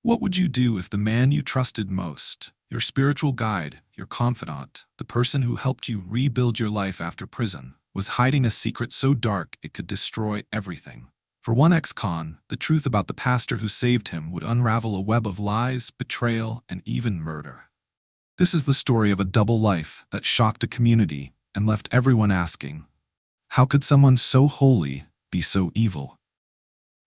What would you do if the man you trusted most, your spiritual guide, your confidant, the person who helped you rebuild your life after prison, was hiding a secret so dark it could destroy everything? For one ex-con, the truth about the pastor who saved him would unravel a web of lies, betrayal, and even murder. This is the story of a double life that shocked a community and left everyone asking, how could someone so holy be so evil?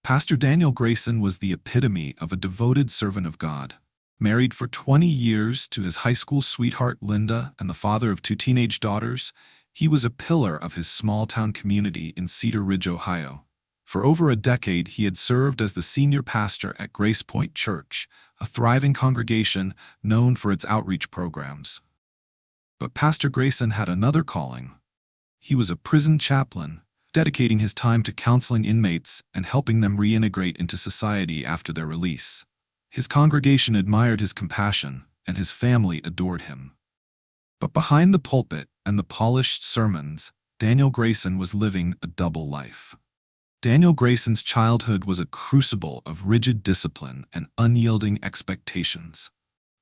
Pastor Daniel Grayson was the epitome of a devoted servant of God. Married for 20 years to his high school sweetheart Linda and the father of two teenage daughters, he was a pillar of his small-town community in Cedar Ridge, Ohio. For over a decade, he had served as the senior pastor at Grace Point Church, a thriving congregation known for its outreach programs. But Pastor Grayson had another calling. He was a prison chaplain, dedicating his time to counseling inmates and helping them reintegrate into society after their release. His congregation admired his compassion, and his family adored him. But behind the pulpit and the polished sermons, Daniel Grayson was living a double life. Daniel Grayson's childhood was a crucible of rigid discipline and unyielding expectations.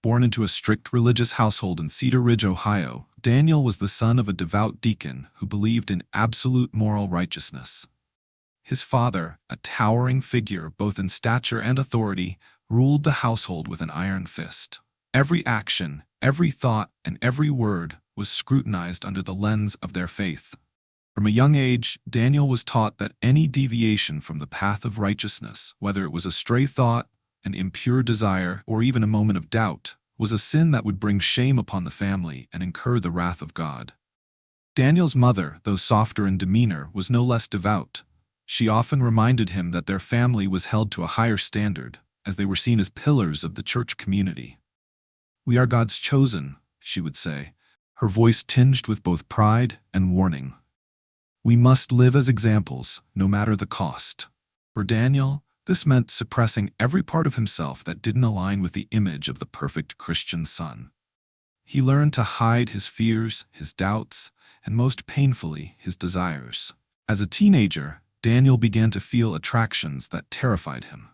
Born into a strict religious household in Cedar Ridge, Ohio, Daniel was the son of a devout deacon who believed in absolute moral righteousness. His father, a towering figure both in stature and authority, ruled the household with an iron fist. Every action, every thought, and every word was scrutinized under the lens of their faith. From a young age, Daniel was taught that any deviation from the path of righteousness, whether it was a stray thought, an impure desire, or even a moment of doubt, was a sin that would bring shame upon the family and incur the wrath of God. Daniel's mother, though softer in demeanor, was no less devout. She often reminded him that their family was held to a higher standard, as they were seen as pillars of the church community. "We are God's chosen," she would say, her voice tinged with both pride and warning. "We must live as examples, no matter the cost." For Daniel, this meant suppressing every part of himself that didn't align with the image of the perfect Christian son. He learned to hide his fears, his doubts, and most painfully, his desires. As a teenager, Daniel began to feel attractions that terrified him.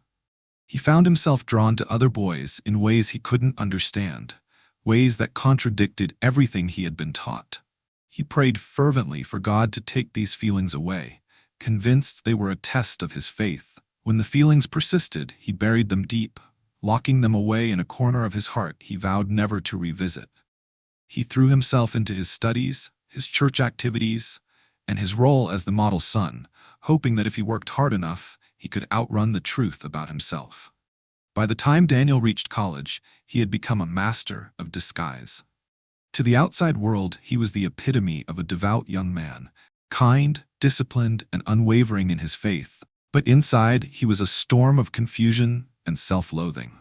He found himself drawn to other boys in ways he couldn't understand, ways that contradicted everything he had been taught. He prayed fervently for God to take these feelings away, convinced they were a test of his faith. When the feelings persisted, he buried them deep, locking them away in a corner of his heart he vowed never to revisit. He threw himself into his studies, his church activities, and his role as the model son, hoping that if he worked hard enough, he could outrun the truth about himself. By the time Daniel reached college, he had become a master of disguise. To the outside world, he was the epitome of a devout young man, kind, disciplined, and unwavering in his faith. But inside, he was a storm of confusion and self-loathing.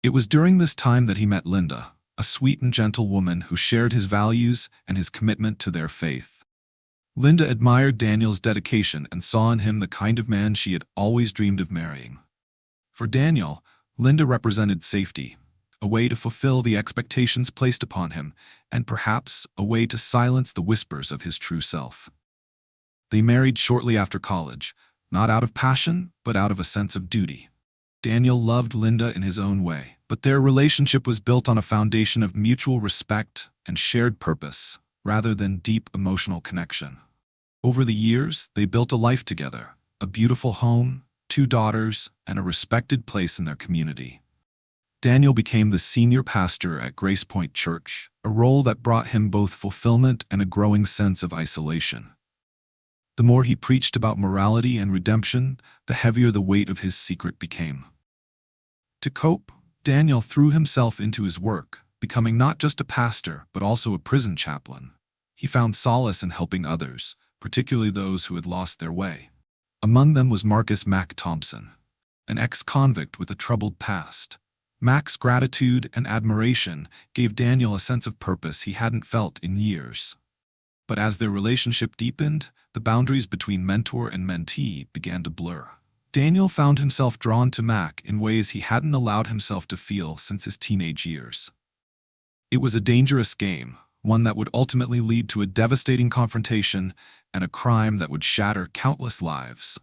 It was during this time that he met Linda, a sweet and gentle woman who shared his values and his commitment to their faith. Linda admired Daniel's dedication and saw in him the kind of man she had always dreamed of marrying. For Daniel, Linda represented safety, a way to fulfill the expectations placed upon him, and perhaps a way to silence the whispers of his true self. They married shortly after college, not out of passion, but out of a sense of duty. Daniel loved Linda in his own way, but their relationship was built on a foundation of mutual respect and shared purpose, rather than deep emotional connection. Over the years, they built a life together, a beautiful home, 2 daughters, and a respected place in their community. Daniel became the senior pastor at Grace Point Church, a role that brought him both fulfillment and a growing sense of isolation. The more he preached about morality and redemption, the heavier the weight of his secret became. To cope, Daniel threw himself into his work, becoming not just a pastor, but also a prison chaplain. He found solace in helping others, particularly those who had lost their way. Among them was Marcus Mack Thompson, an ex-convict with a troubled past. Mack's gratitude and admiration gave Daniel a sense of purpose he hadn't felt in years. But as their relationship deepened, the boundaries between mentor and mentee began to blur. Daniel found himself drawn to Mack in ways he hadn't allowed himself to feel since his teenage years. It was a dangerous game, one that would ultimately lead to a devastating confrontation and a crime that would shatter countless lives.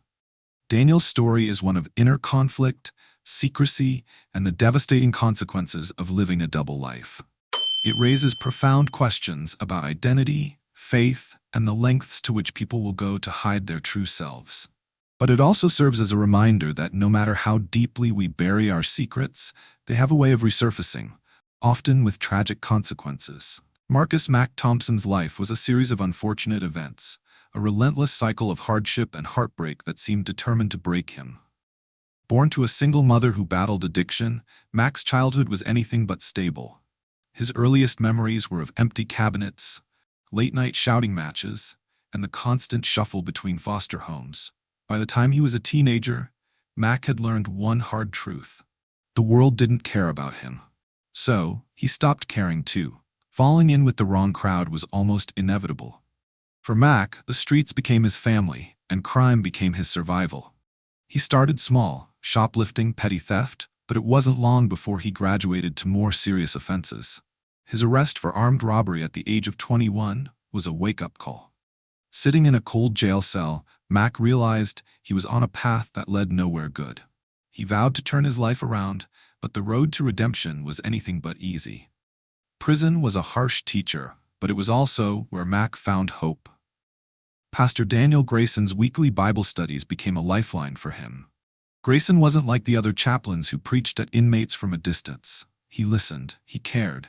Daniel's story is one of inner conflict, secrecy, and the devastating consequences of living a double life. It raises profound questions about identity, faith, and the lengths to which people will go to hide their true selves. But it also serves as a reminder that no matter how deeply we bury our secrets, they have a way of resurfacing, often with tragic consequences. Marcus Mac Thompson's life was a series of unfortunate events, a relentless cycle of hardship and heartbreak that seemed determined to break him. Born to a single mother who battled addiction, Mac's childhood was anything but stable. His earliest memories were of empty cabinets, late-night shouting matches, and the constant shuffle between foster homes. By the time he was a teenager, Mac had learned one hard truth. The world didn't care about him. So, he stopped caring too. Falling in with the wrong crowd was almost inevitable. For Mac, the streets became his family, and crime became his survival. He started small, shoplifting, petty theft, but it wasn't long before he graduated to more serious offenses. His arrest for armed robbery at the age of 21 was a wake-up call. Sitting in a cold jail cell, Mac realized he was on a path that led nowhere good. He vowed to turn his life around, but the road to redemption was anything but easy. Prison was a harsh teacher, but it was also where Mac found hope. Pastor Daniel Grayson's weekly Bible studies became a lifeline for him. Grayson wasn't like the other chaplains who preached at inmates from a distance. He listened, he cared.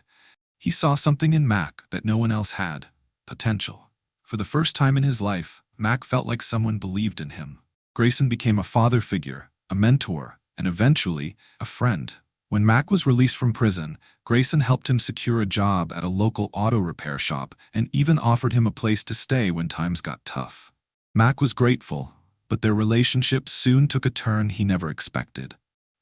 He saw something in Mac that no one else had: potential. For the first time in his life, Mac felt like someone believed in him. Grayson became a father figure, a mentor, and eventually, a friend. When Mac was released from prison, Grayson helped him secure a job at a local auto repair shop and even offered him a place to stay when times got tough. Mac was grateful, but their relationship soon took a turn he never expected.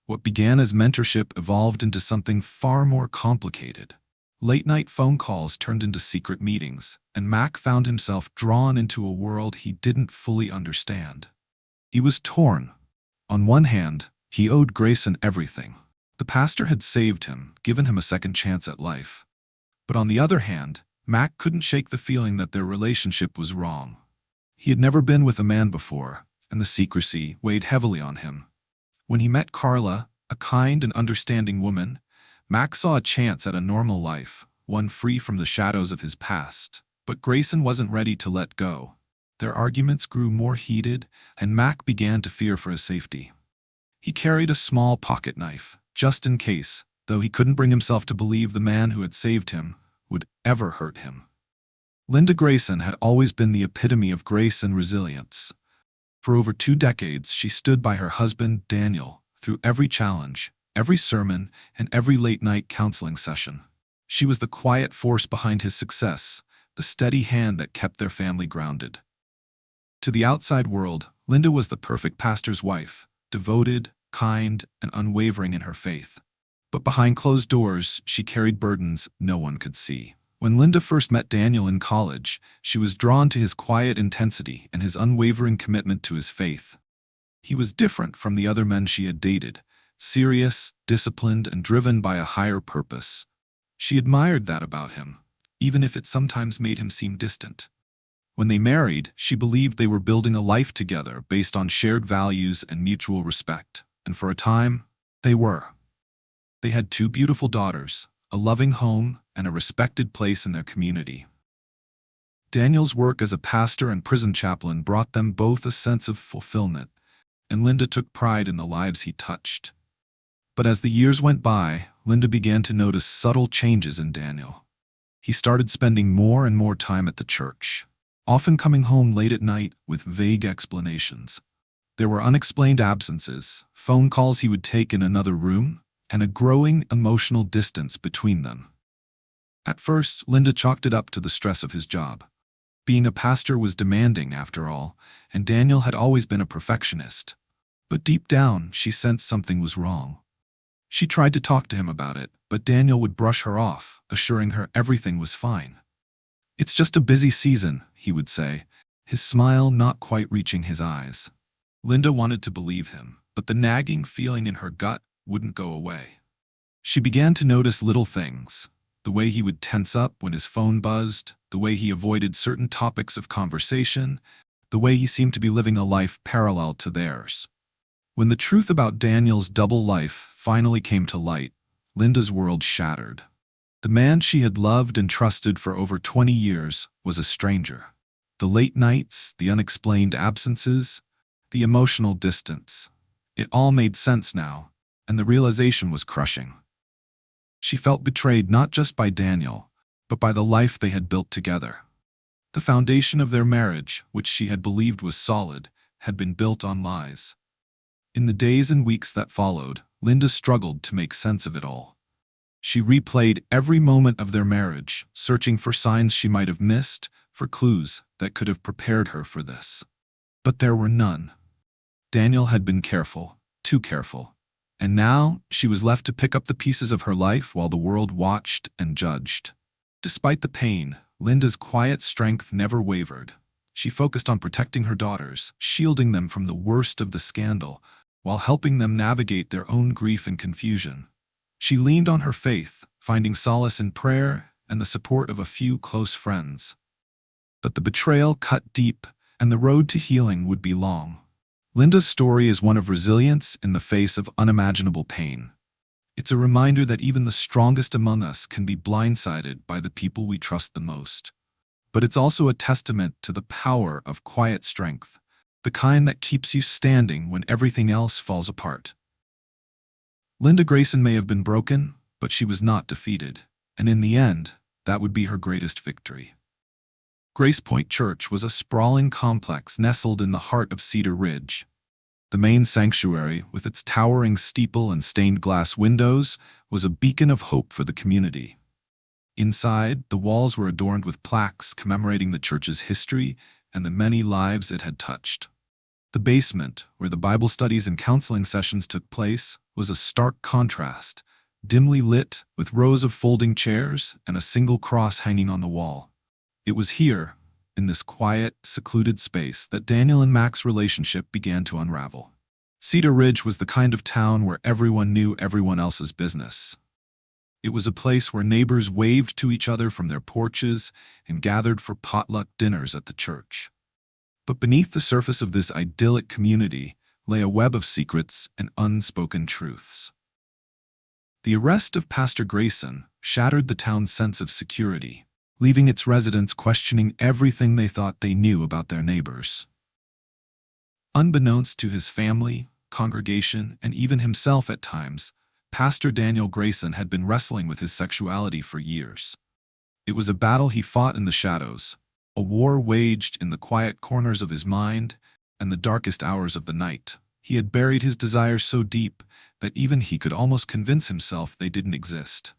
What began as mentorship evolved into something far more complicated. Late-night phone calls turned into secret meetings, and Mac found himself drawn into a world he didn't fully understand. He was torn. On one hand, he owed Grayson everything. The pastor had saved him, given him a second chance at life. But on the other hand, Mac couldn't shake the feeling that their relationship was wrong. He had never been with a man before, and the secrecy weighed heavily on him. When he met Carla, a kind and understanding woman, Mac saw a chance at a normal life, one free from the shadows of his past. But Grayson wasn't ready to let go. Their arguments grew more heated, and Mac began to fear for his safety. He carried a small pocket knife, just in case, though he couldn't bring himself to believe the man who had saved him would ever hurt him. Linda Grayson had always been the epitome of grace and resilience. For over 2 decades, she stood by her husband, Daniel, through every challenge, every sermon, and every late-night counseling session. She was the quiet force behind his success, the steady hand that kept their family grounded. To the outside world, Linda was the perfect pastor's wife, devoted, kind, and unwavering in her faith. But behind closed doors, she carried burdens no one could see. When Linda first met Daniel in college, she was drawn to his quiet intensity and his unwavering commitment to his faith. He was different from the other men she had dated, serious, disciplined, and driven by a higher purpose. She admired that about him, even if it sometimes made him seem distant. When they married, she believed they were building a life together based on shared values and mutual respect, and for a time, they were. They had 2 beautiful daughters, a loving home, and a respected place in their community. Daniel's work as a pastor and prison chaplain brought them both a sense of fulfillment, and Linda took pride in the lives he touched. But as the years went by, Linda began to notice subtle changes in Daniel. He started spending more and more time at the church, often coming home late at night with vague explanations. There were unexplained absences, phone calls he would take in another room, and a growing emotional distance between them. At first, Linda chalked it up to the stress of his job. Being a pastor was demanding, after all, and Daniel had always been a perfectionist. But deep down, she sensed something was wrong. She tried to talk to him about it, but Daniel would brush her off, assuring her everything was fine. "It's just a busy season," he would say, his smile not quite reaching his eyes. Linda wanted to believe him, but the nagging feeling in her gut wouldn't go away. She began to notice little things: the way he would tense up when his phone buzzed, the way he avoided certain topics of conversation, the way he seemed to be living a life parallel to theirs. When the truth about Daniel's double life finally came to light, Linda's world shattered. The man she had loved and trusted for over 20 years was a stranger. The late nights, the unexplained absences, the emotional distance. It all made sense now, and the realization was crushing. She felt betrayed not just by Daniel, but by the life they had built together. The foundation of their marriage, which she had believed was solid, had been built on lies. In the days and weeks that followed, Linda struggled to make sense of it all. She replayed every moment of their marriage, searching for signs she might have missed, for clues that could have prepared her for this. But there were none. Daniel had been careful, too careful, and now she was left to pick up the pieces of her life while the world watched and judged. Despite the pain, Linda's quiet strength never wavered. She focused on protecting her daughters, shielding them from the worst of the scandal, while helping them navigate their own grief and confusion. She leaned on her faith, finding solace in prayer and the support of a few close friends. But the betrayal cut deep, and the road to healing would be long. Linda's story is one of resilience in the face of unimaginable pain. It's a reminder that even the strongest among us can be blindsided by the people we trust the most. But it's also a testament to the power of quiet strength, the kind that keeps you standing when everything else falls apart. Linda Grayson may have been broken, but she was not defeated, and in the end, that would be her greatest victory. Grace Point Church was a sprawling complex nestled in the heart of Cedar Ridge. The main sanctuary, with its towering steeple and stained glass windows, was a beacon of hope for the community. Inside, the walls were adorned with plaques commemorating the church's history and the many lives it had touched. The basement, where the Bible studies and counseling sessions took place, was a stark contrast, dimly lit with rows of folding chairs and a single cross hanging on the wall. It was here, in this quiet, secluded space, that Daniel and Mac's relationship began to unravel. Cedar Ridge was the kind of town where everyone knew everyone else's business. It was a place where neighbors waved to each other from their porches and gathered for potluck dinners at the church. But beneath the surface of this idyllic community lay a web of secrets and unspoken truths. The arrest of Pastor Grayson shattered the town's sense of security, leaving its residents questioning everything they thought they knew about their neighbors. Unbeknownst to his family, congregation, and even himself at times, Pastor Daniel Grayson had been wrestling with his sexuality for years. It was a battle he fought in the shadows, a war waged in the quiet corners of his mind and the darkest hours of the night. He had buried his desires so deep that even he could almost convince himself they didn't exist.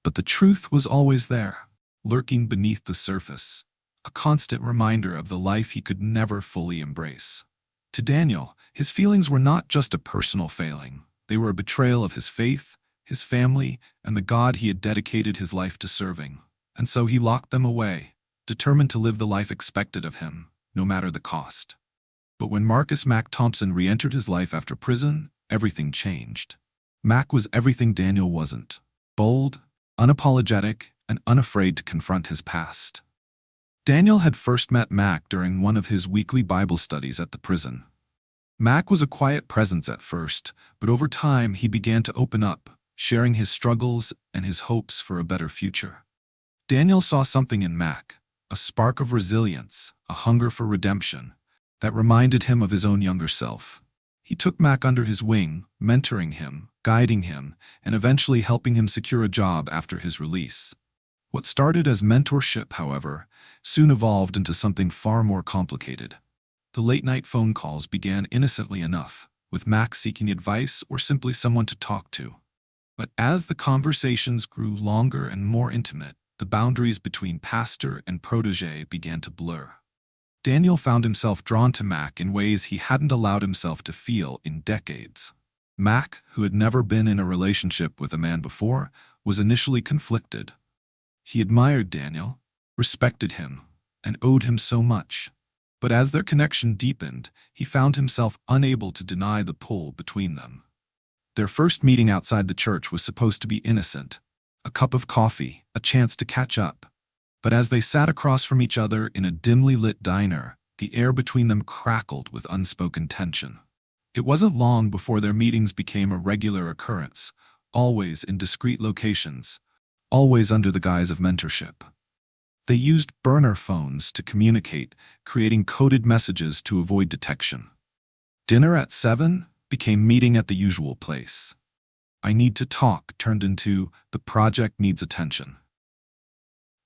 But the truth was always there, lurking beneath the surface, a constant reminder of the life he could never fully embrace. To Daniel, his feelings were not just a personal failing. They were a betrayal of his faith, his family, and the God he had dedicated his life to serving. And so he locked them away, determined to live the life expected of him, no matter the cost. But when Marcus Mac Thompson re-entered his life after prison, everything changed. Mac was everything Daniel wasn't: bold, unapologetic, and unafraid to confront his past. Daniel had first met Mac during one of his weekly Bible studies at the prison. Mac was a quiet presence at first, but over time he began to open up, sharing his struggles and his hopes for a better future. Daniel saw something in Mac, a spark of resilience, a hunger for redemption, that reminded him of his own younger self. He took Mac under his wing, mentoring him, guiding him, and eventually helping him secure a job after his release. What started as mentorship, however, soon evolved into something far more complicated. The late-night phone calls began innocently enough, with Mac seeking advice or simply someone to talk to. But as the conversations grew longer and more intimate, the boundaries between pastor and protege began to blur. Daniel found himself drawn to Mac in ways he hadn't allowed himself to feel in decades. Mac, who had never been in a relationship with a man before, was initially conflicted. He admired Daniel, respected him, and owed him so much. But as their connection deepened, he found himself unable to deny the pull between them. Their first meeting outside the church was supposed to be innocent, a cup of coffee, a chance to catch up. But as they sat across from each other in a dimly lit diner, the air between them crackled with unspoken tension. It wasn't long before their meetings became a regular occurrence, always in discreet locations, always under the guise of mentorship. They used burner phones to communicate, creating coded messages to avoid detection. Dinner at 7 became meeting at the usual place. I need to talk turned into the project needs attention.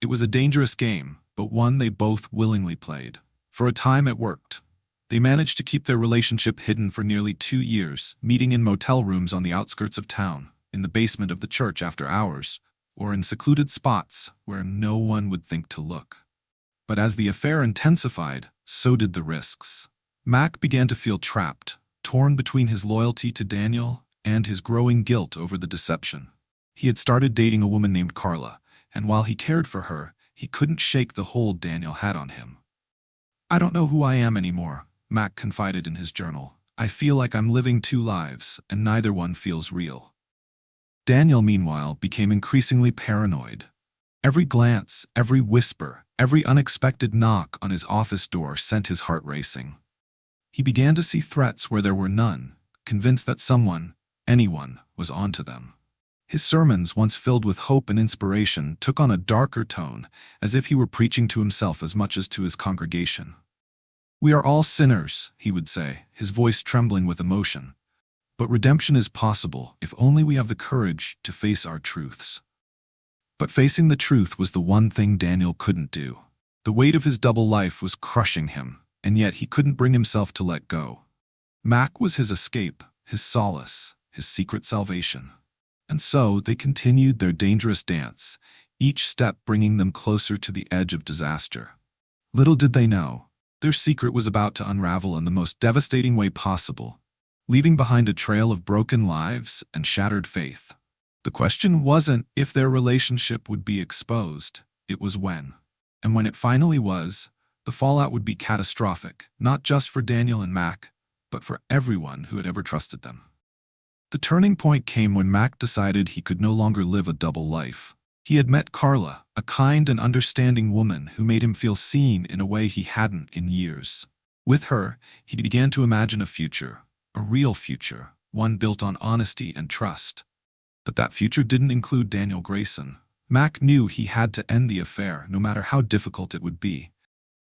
It was a dangerous game, but one they both willingly played. For a time it worked. They managed to keep their relationship hidden for nearly 2 years, meeting in motel rooms on the outskirts of town, in the basement of the church after hours, or in secluded spots where no one would think to look. But as the affair intensified, so did the risks. Mac began to feel trapped, torn between his loyalty to Daniel and his growing guilt over the deception. He had started dating a woman named Carla, and while he cared for her, he couldn't shake the hold Daniel had on him. "I don't know who I am anymore," Mac confided in his journal. "I feel like I'm living 2 lives, and neither one feels real." Daniel, meanwhile, became increasingly paranoid. Every glance, every whisper, every unexpected knock on his office door sent his heart racing. He began to see threats where there were none, convinced that someone, anyone, was onto them. His sermons, once filled with hope and inspiration, took on a darker tone, as if he were preaching to himself as much as to his congregation. "We are all sinners," he would say, his voice trembling with emotion. "But redemption is possible if only we have the courage to face our truths." But facing the truth was the one thing Daniel couldn't do. The weight of his double life was crushing him, and yet he couldn't bring himself to let go. Mac was his escape, his solace, his secret salvation. And so they continued their dangerous dance, each step bringing them closer to the edge of disaster. Little did they know, their secret was about to unravel in the most devastating way possible, leaving behind a trail of broken lives and shattered faith. The question wasn't if their relationship would be exposed, it was when. And when it finally was, the fallout would be catastrophic, not just for Daniel and Mac, but for everyone who had ever trusted them. The turning point came when Mac decided he could no longer live a double life. He had met Carla, a kind and understanding woman who made him feel seen in a way he hadn't in years. With her, he began to imagine a future, a real future, one built on honesty and trust. But that future didn't include Daniel Grayson. Mac knew he had to end the affair, no matter how difficult it would be.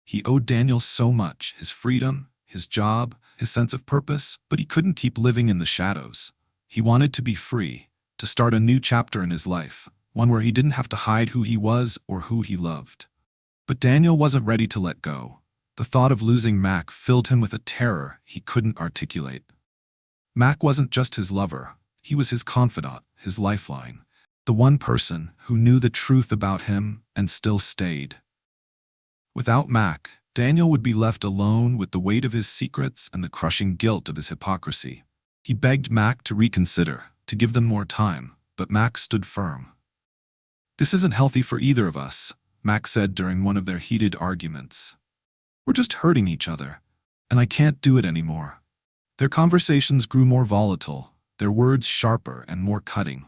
He owed Daniel so much, his freedom, his job, his sense of purpose, but he couldn't keep living in the shadows. He wanted to be free, to start a new chapter in his life, one where he didn't have to hide who he was or who he loved. But Daniel wasn't ready to let go. The thought of losing Mac filled him with a terror he couldn't articulate. Mac wasn't just his lover, he was his confidant, his lifeline, the one person who knew the truth about him and still stayed. Without Mac, Daniel would be left alone with the weight of his secrets and the crushing guilt of his hypocrisy. He begged Mac to reconsider, to give them more time, but Mac stood firm. "This isn't healthy for either of us," Mac said during one of their heated arguments. "We're just hurting each other, and I can't do it anymore." Their conversations grew more volatile, their words sharper and more cutting.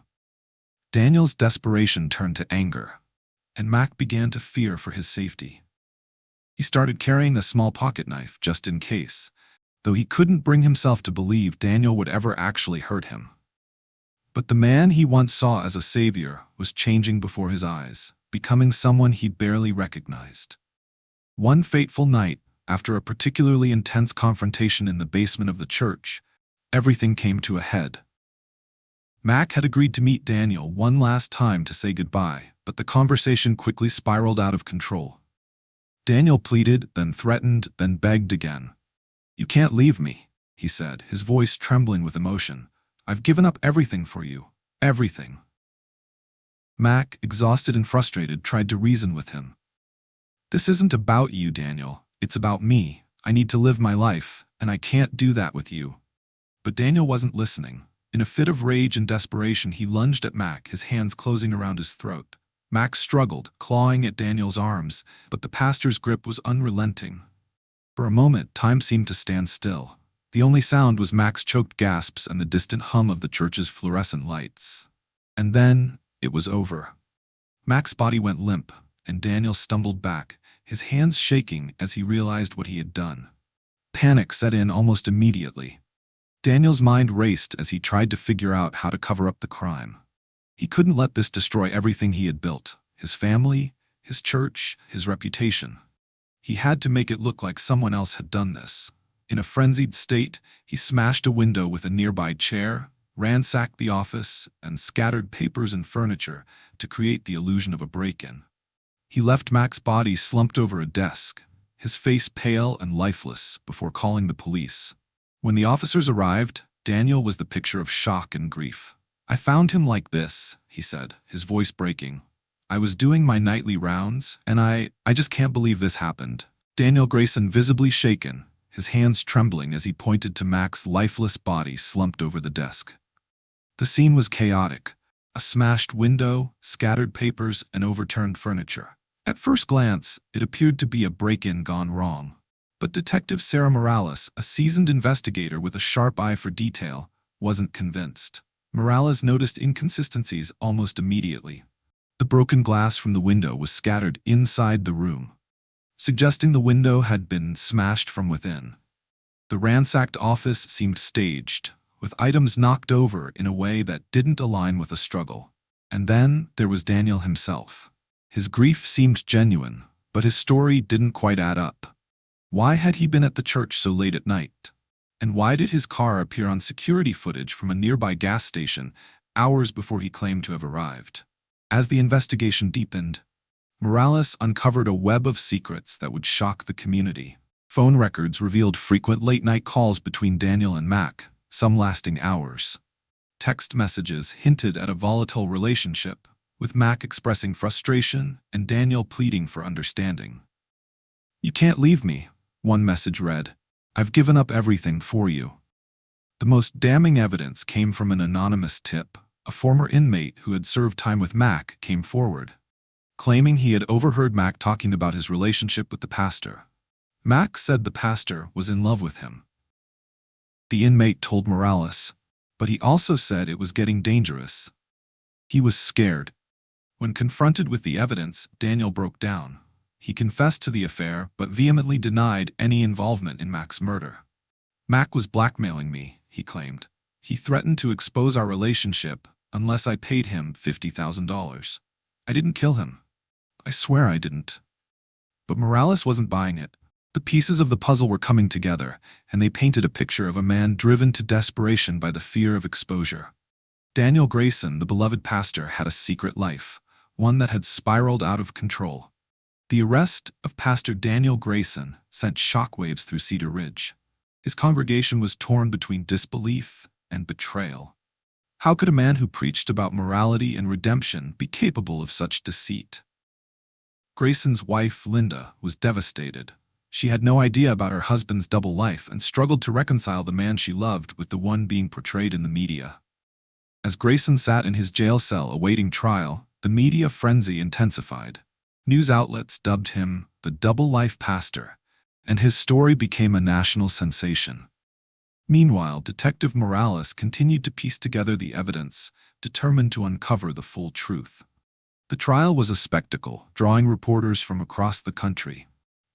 Daniel's desperation turned to anger, and Mac began to fear for his safety. He started carrying a small pocket knife just in case, though he couldn't bring himself to believe Daniel would ever actually hurt him. But the man he once saw as a savior was changing before his eyes, becoming someone he barely recognized. One fateful night, after a particularly intense confrontation in the basement of the church, everything came to a head. Mac had agreed to meet Daniel one last time to say goodbye, but the conversation quickly spiraled out of control. Daniel pleaded, then threatened, then begged again. "You can't leave me," he said, his voice trembling with emotion. "I've given up everything for you. Everything." Mac, exhausted and frustrated, tried to reason with him. "This isn't about you, Daniel. It's about me. I need to live my life, and I can't do that with you." But Daniel wasn't listening. In a fit of rage and desperation, he lunged at Mac, his hands closing around his throat. Mac struggled, clawing at Daniel's arms, but the pastor's grip was unrelenting. For a moment, time seemed to stand still. The only sound was Mac's choked gasps and the distant hum of the church's fluorescent lights. And then, it was over. Mac's body went limp, and Daniel stumbled back, his hands shaking as he realized what he had done. Panic set in almost immediately. Daniel's mind raced as he tried to figure out how to cover up the crime. He couldn't let this destroy everything he had built: his family, his church, his reputation. He had to make it look like someone else had done this. In a frenzied state, he smashed a window with a nearby chair, ransacked the office, and scattered papers and furniture to create the illusion of a break-in. He left Mac's body slumped over a desk, his face pale and lifeless, before calling the police. When the officers arrived, Daniel was the picture of shock and grief. "I found him like this," he said, his voice breaking. "I was doing my nightly rounds, and I just can't believe this happened." Daniel Grayson, visibly shaken, his hands trembling as he pointed to Mac's lifeless body slumped over the desk. The scene was chaotic: a smashed window, scattered papers, and overturned furniture. At first glance, it appeared to be a break-in gone wrong. But Detective Sarah Morales, a seasoned investigator with a sharp eye for detail, wasn't convinced. Morales noticed inconsistencies almost immediately. The broken glass from the window was scattered inside the room, suggesting the window had been smashed from within. The ransacked office seemed staged, with items knocked over in a way that didn't align with a struggle. And then there was Daniel himself. His grief seemed genuine, but his story didn't quite add up. Why had he been at the church so late at night? And why did his car appear on security footage from a nearby gas station hours before he claimed to have arrived? As the investigation deepened, Morales uncovered a web of secrets that would shock the community. Phone records revealed frequent late-night calls between Daniel and Mac, some lasting hours. Text messages hinted at a volatile relationship, with Mac expressing frustration and Daniel pleading for understanding. "You can't leave me," one message read. "I've given up everything for you." The most damning evidence came from an anonymous tip. A former inmate who had served time with Mac came forward, claiming he had overheard Mac talking about his relationship with the pastor. Mac said the pastor was in love with him. The inmate told Morales, but he also said it was getting dangerous. He was scared. When confronted with the evidence, Daniel broke down. He confessed to the affair, but vehemently denied any involvement in Mac's murder. "Mac was blackmailing me," he claimed. "He threatened to expose our relationship unless I paid him $50,000. I didn't kill him. I swear I didn't." But Morales wasn't buying it. The pieces of the puzzle were coming together, and they painted a picture of a man driven to desperation by the fear of exposure. Daniel Grayson, the beloved pastor, had a secret life, one that had spiraled out of control. The arrest of Pastor Daniel Grayson sent shockwaves through Cedar Ridge. His congregation was torn between disbelief and betrayal. How could a man who preached about morality and redemption be capable of such deceit? Grayson's wife, Linda, was devastated. She had no idea about her husband's double life and struggled to reconcile the man she loved with the one being portrayed in the media. As Grayson sat in his jail cell awaiting trial, the media frenzy intensified. News outlets dubbed him the double-life pastor, and his story became a national sensation. Meanwhile, Detective Morales continued to piece together the evidence, determined to uncover the full truth. The trial was a spectacle, drawing reporters from across the country.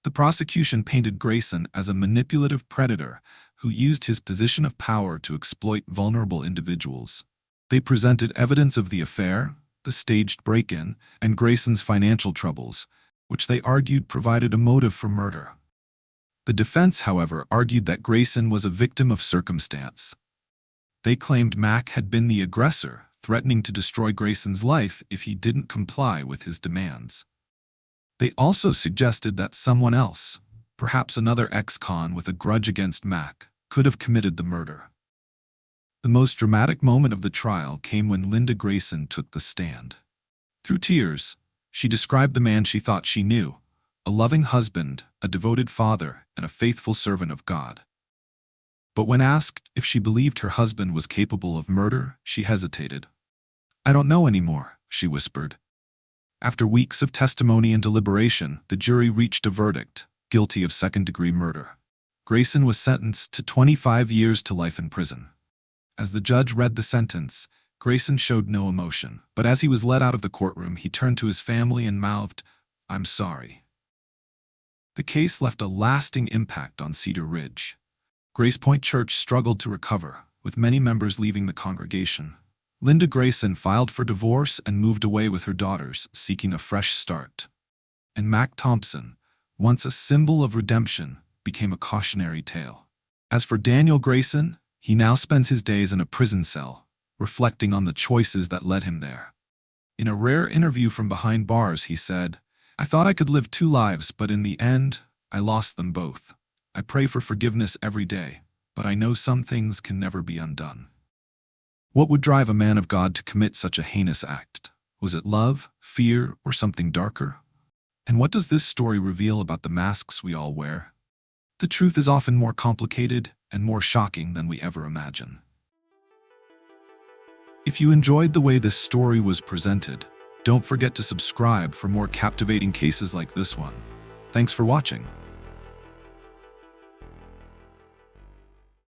The prosecution painted Grayson as a manipulative predator who used his position of power to exploit vulnerable individuals. They presented evidence of the affair, the staged break-in, and Grayson's financial troubles, which they argued provided a motive for murder. The defense, however, argued that Grayson was a victim of circumstance. They claimed Mac had been the aggressor, threatening to destroy Grayson's life if he didn't comply with his demands. They also suggested that someone else, perhaps another ex-con with a grudge against Mac, could have committed the murder. The most dramatic moment of the trial came when Linda Grayson took the stand. Through tears, she described the man she thought she knew: a loving husband, a devoted father, and a faithful servant of God. But when asked if she believed her husband was capable of murder, she hesitated. "I don't know anymore," she whispered. After weeks of testimony and deliberation, the jury reached a verdict: guilty of second-degree murder. Grayson was sentenced to 25 years to life in prison. As the judge read the sentence, Grayson showed no emotion, but as he was led out of the courtroom, he turned to his family and mouthed, "I'm sorry." The case left a lasting impact on Cedar Ridge. Grace Point Church struggled to recover, with many members leaving the congregation. Linda Grayson filed for divorce and moved away with her daughters, seeking a fresh start. And Mac Thompson, once a symbol of redemption, became a cautionary tale. As for Daniel Grayson, he now spends his days in a prison cell, reflecting on the choices that led him there. In a rare interview from behind bars, he said, "I thought I could live two lives, but in the end, I lost them both. I pray for forgiveness every day, but I know some things can never be undone." What would drive a man of God to commit such a heinous act? Was it love, fear, or something darker? And what does this story reveal about the masks we all wear? The truth is often more complicated and more shocking than we ever imagine. If you enjoyed the way this story was presented, don't forget to subscribe for more captivating cases like this one. Thanks for watching.